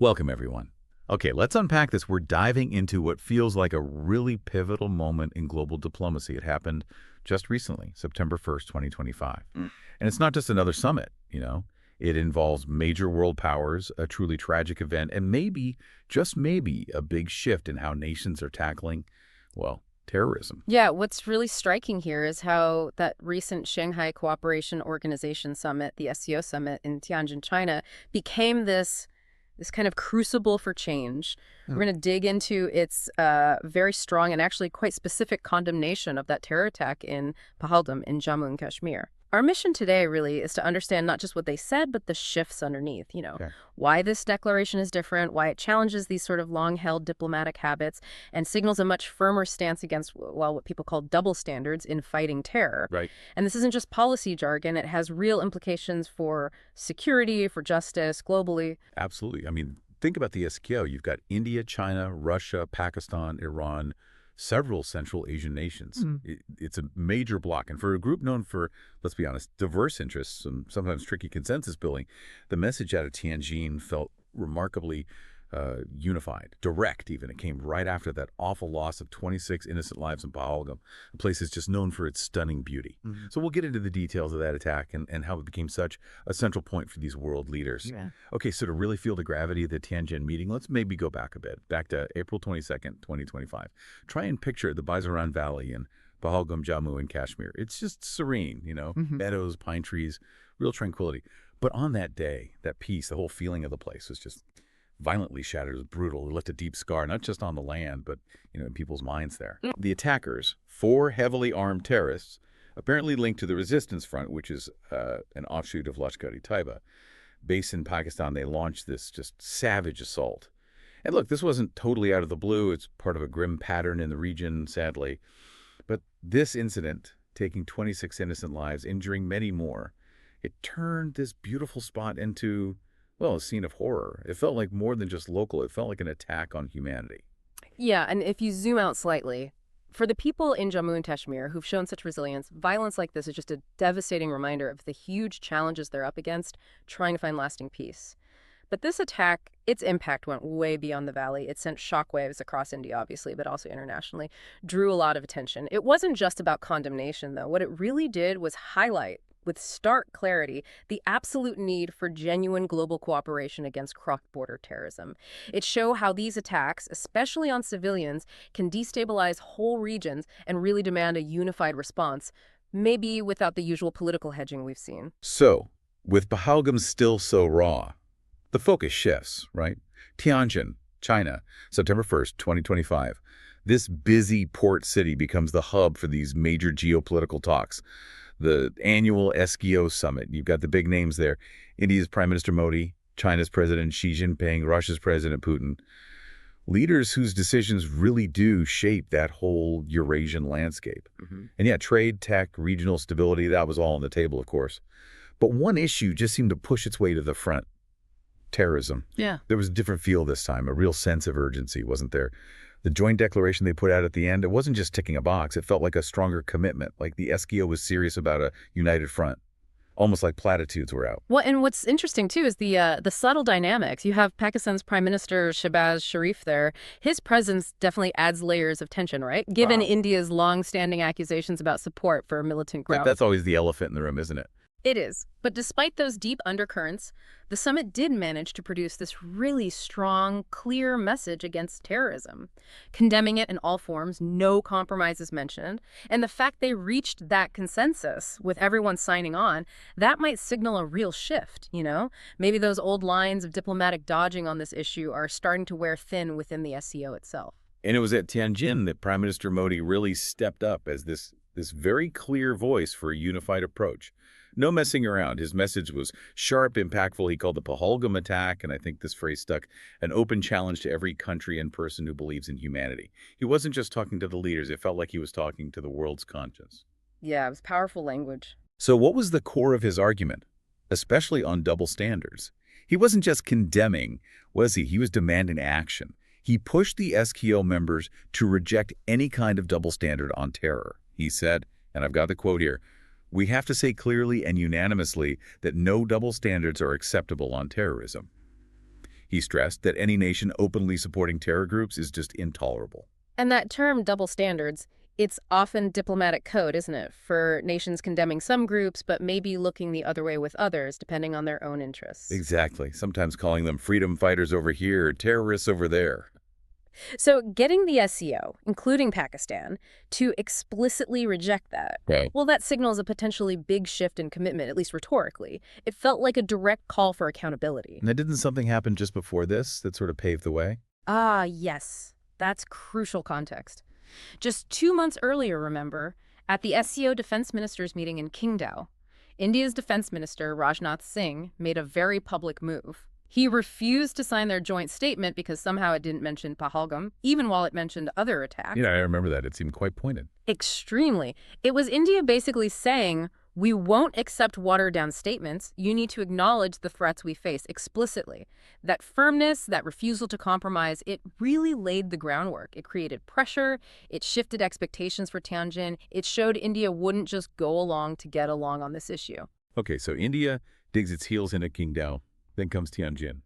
Welcome, everyone. Okay, let's unpack this. We're diving into what feels like a really pivotal moment in global diplomacy. It happened just recently, September 1st, 2025. And it's not just another summit. It involves major world powers, a truly tragic event, and maybe, just maybe, a big shift in how nations are tackling, well, terrorism. Yeah, what's really striking here is how that recent Shanghai Cooperation Organization summit, the SCO summit in Tianjin, China, became this kind of crucible for change. We're going to dig into its very strong and actually quite specific condemnation of that terror attack in Pahalgam in Jammu and Kashmir. Our mission today really is to understand not just what they said, but the shifts underneath, Okay. why this declaration is different, why it challenges these sort of long-held diplomatic habits and signals a much firmer stance against, well, what people call double standards in fighting terror. Right. And this isn't just policy jargon. It has real implications for security, for justice, globally. Absolutely. I mean, think about the SCO. You've got India, China, Russia, Pakistan, Iran, several Central Asian nations. It's a major bloc. And for a group known for, let's be honest, diverse interests and sometimes tricky consensus building, the message out of Tianjin felt remarkably unified, direct even. It came right after that awful loss of 26 innocent lives in Pahalgam, a place that's just known for its stunning beauty. So we'll get into the details of that attack and how it became such a central point for these world leaders. Yeah. Okay, so to really feel the gravity of the Tianjin meeting, let's maybe go back a bit, back to April 22nd, 2025. Try and picture the Baizaran Valley in Pahalgam, Jammu and Kashmir. It's just serene, meadows, pine trees, real tranquility. But on that day, that peace, the whole feeling of the place was just violently shattered. It was brutal. It left a deep scar, not just on the land, but in people's minds there. The attackers, 4 heavily armed terrorists, apparently linked to the Resistance Front, which is an offshoot of Lashkar-e-Taiba. Based in Pakistan, they launched this just savage assault. And look, this wasn't totally out of the blue. It's part of a grim pattern in the region, sadly. But this incident, taking 26 innocent lives, injuring many more, it turned this beautiful spot into, well, a scene of horror. It felt like more than just local. It felt like an attack on humanity. Yeah, and if you zoom out slightly, for the people in Jammu and Kashmir who've shown such resilience, violence like this is just a devastating reminder of the huge challenges they're up against trying to find lasting peace. But this attack, its impact went way beyond the valley. It sent shockwaves across India, obviously, but also internationally, drew a lot of attention. It wasn't just about condemnation, though. What it really did was highlight with stark clarity the absolute need for genuine global cooperation against cross-border terrorism. It showed how these attacks, especially on civilians, can destabilize whole regions and really demand a unified response, maybe without the usual political hedging we've seen. So, with Pahalgam still so raw, the focus shifts, right? Tianjin, China, September 1st, 2025. This busy port city becomes the hub for these major geopolitical talks. The annual SCO summit, you've got the big names there. India's Prime Minister Modi, China's President Xi Jinping, Russia's President Putin. Leaders whose decisions really do shape that whole Eurasian landscape. And yeah, trade, tech, regional stability, that was all on the table, of course. But one issue just seemed to push its way to the front. Terrorism. Yeah. There was a different feel this time, a real sense of urgency, wasn't there? The joint declaration they put out at the end, it wasn't just ticking a box. It felt like a stronger commitment, like the SCO was serious about a united front, almost like platitudes were out. Well, and what's interesting, too, is the subtle dynamics. You have Pakistan's Prime Minister Shehbaz Sharif there. His presence definitely adds layers of tension, right? Given India's long-standing accusations about support for militant groups. That's always the elephant in the room, isn't it? It is. But despite those deep undercurrents, the summit did manage to produce this really strong, clear message against terrorism, condemning it in all forms, no compromises mentioned. And the fact they reached that consensus with everyone signing on, that might signal a real shift, Maybe those old lines of diplomatic dodging on this issue are starting to wear thin within the SCO itself. And it was at Tianjin that Prime Minister Modi really stepped up as this very clear voice for a unified approach. No messing around. His message was sharp, impactful. He called the Pahalgam attack, and I think this phrase stuck, an open challenge to every country and person who believes in humanity. He wasn't just talking to the leaders. It felt like he was talking to the world's conscience. Yeah, it was powerful language. So what was the core of his argument, especially on double standards? He wasn't just condemning, was he? He was demanding action. He pushed the SCO members to reject any kind of double standard on terror. He said, and I've got the quote here, "We have to say clearly and unanimously that no double standards are acceptable on terrorism." He stressed that any nation openly supporting terror groups is just intolerable. And that term, double standards, it's often diplomatic code, isn't it, for nations condemning some groups but maybe looking the other way with others, depending on their own interests. Exactly, sometimes calling them freedom fighters over here, terrorists over there. So getting the SCO, including Pakistan, to explicitly reject that, Okay. well, that signals a potentially big shift in commitment, at least rhetorically. It felt like a direct call for accountability. Now, didn't something happen just before this that sort of paved the way? Ah, yes. That's crucial context. Just 2 months earlier, remember, at the SCO defense ministers meeting in Qingdao, India's defense minister, Rajnath Singh, made a very public move. He refused to sign their joint statement because somehow it didn't mention Pahalgam, even while it mentioned other attacks. Yeah, I remember that. It seemed quite pointed. Extremely. It was India basically saying, we won't accept watered-down statements. You need to acknowledge the threats we face explicitly. That firmness, that refusal to compromise, it really laid the groundwork. It created pressure. It shifted expectations for Tianjin. It showed India wouldn't just go along to get along on this issue. Okay, so India digs its heels into Qingdao, then comes Tianjin.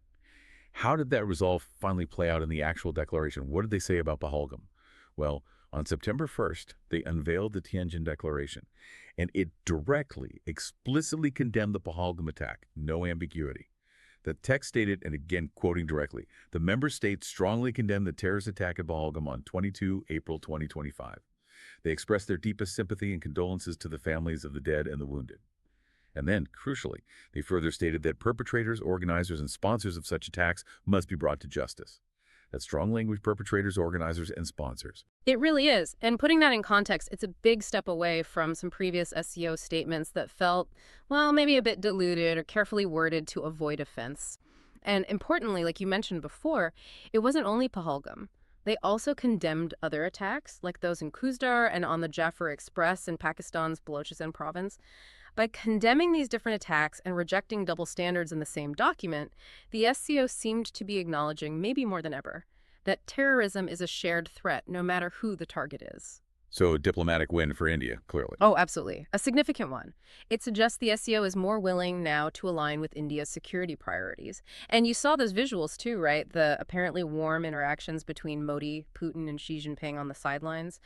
How did that resolve finally play out in the actual declaration? What did they say about Pahalgam? Well, on September 1st, they unveiled the Tianjin Declaration, and it directly, explicitly condemned the Pahalgam attack, no ambiguity. The text stated, and again quoting directly, the member states strongly condemn the terrorist attack at Pahalgam on 22 April 2025. They express their deepest sympathy and condolences to the families of the dead and the wounded. And then, crucially, they further stated that perpetrators, organizers, and sponsors of such attacks must be brought to justice. That's strong language: perpetrators, organizers, and sponsors. It really is. And putting that in context, it's a big step away from some previous SCO statements that felt, well, maybe a bit diluted or carefully worded to avoid offense. And importantly, like you mentioned before, it wasn't only Pahalgam. They also condemned other attacks, like those in Khuzdar and on the Jafar Express in Pakistan's Balochistan province. By condemning these different attacks and rejecting double standards in the same document, the SCO seemed to be acknowledging, maybe more than ever, that terrorism is a shared threat, no matter who the target is. So a diplomatic win for India, clearly. Oh, absolutely. A significant one. It suggests the SCO is more willing now to align with India's security priorities. And you saw those visuals too, right? The apparently warm interactions between Modi, Putin, and Xi Jinping on the sidelines.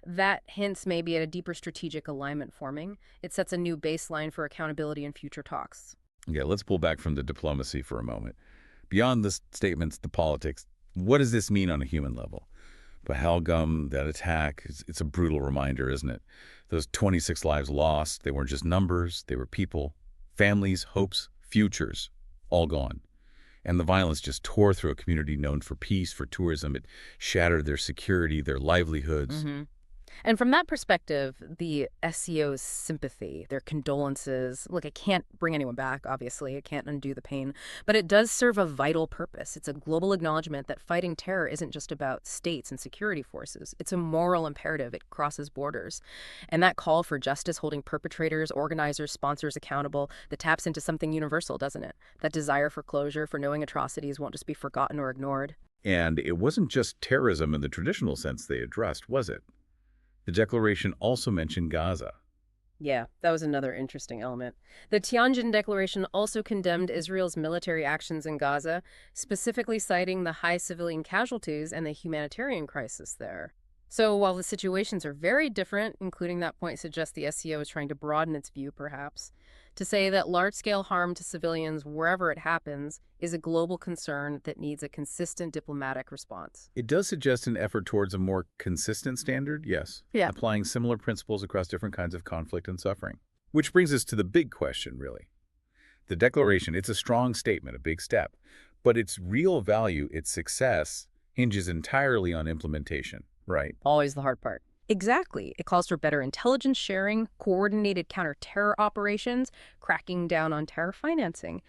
That hints maybe at a deeper strategic alignment forming. It sets a new baseline for accountability in future talks. Yeah, let's pull back from the diplomacy for a moment. Beyond the statements, the politics, what does this mean on a human level? Pahalgam, that attack, it's a brutal reminder, isn't it? Those 26 lives lost, they weren't just numbers, they were people, families, hopes, futures, all gone. And the violence just tore through a community known for peace, for tourism. It shattered their security, their livelihoods. And from that perspective, the SCO's sympathy, their condolences, look, it can't bring anyone back, obviously. It can't undo the pain. But it does serve a vital purpose. It's a global acknowledgement that fighting terror isn't just about states and security forces. It's a moral imperative. It crosses borders. And that call for justice, holding perpetrators, organizers, sponsors accountable, that taps into something universal, doesn't it? That desire for closure, for knowing atrocities won't just be forgotten or ignored. And it wasn't just terrorism in the traditional sense they addressed, was it? The declaration also mentioned Gaza. Yeah, that was another interesting element. The Tianjin Declaration also condemned Israel's military actions in Gaza, specifically citing the high civilian casualties and the humanitarian crisis there. So while the situations are very different, including that point suggests the SCO is trying to broaden its view, perhaps, to say that large-scale harm to civilians wherever it happens is a global concern that needs a consistent diplomatic response. It does suggest an effort towards a more consistent standard, yes. Yeah. Applying similar principles across different kinds of conflict and suffering. Which brings us to the big question, really. The declaration, it's a strong statement, a big step, but its real value, its success, hinges entirely on implementation, right? Always the hard part. Exactly. It calls for better intelligence sharing, coordinated counter-terror operations, cracking down on terror financing.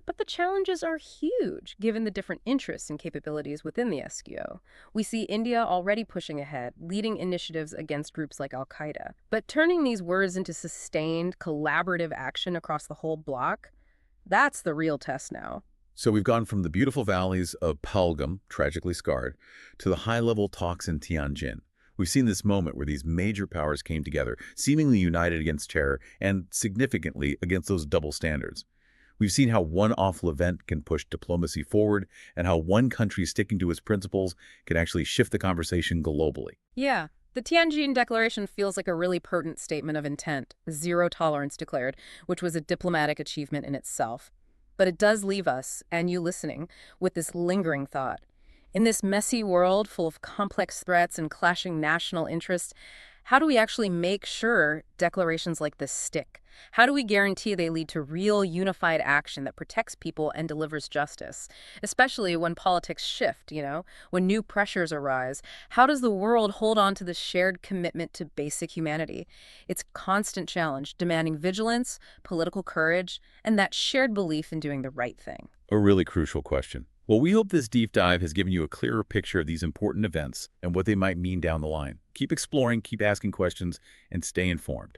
But the challenges are huge, given the different interests and capabilities within the SCO. We see India already pushing ahead, leading initiatives against groups like Al-Qaeda. But turning these words into sustained, collaborative action across the whole bloc, that's the real test now. So we've gone from the beautiful valleys of Pahalgam, tragically scarred, to the high-level talks in Tianjin. We've seen this moment where these major powers came together, seemingly united against terror and significantly against those double standards. We've seen how one awful event can push diplomacy forward and how one country sticking to its principles can actually shift the conversation globally. Yeah. The Tianjin Declaration feels like a really pertinent statement of intent, zero tolerance declared, which was a diplomatic achievement in itself. But it does leave us, and you listening, with this lingering thought. In this messy world full of complex threats and clashing national interests, how do we actually make sure declarations like this stick? How do we guarantee they lead to real unified action that protects people and delivers justice? Especially when politics shift, when new pressures arise. How does the world hold on to the shared commitment to basic humanity? It's a constant challenge, demanding vigilance, political courage, and that shared belief in doing the right thing. A really crucial question. Well, we hope this deep dive has given you a clearer picture of these important events and what they might mean down the line. Keep exploring, keep asking questions, and stay informed.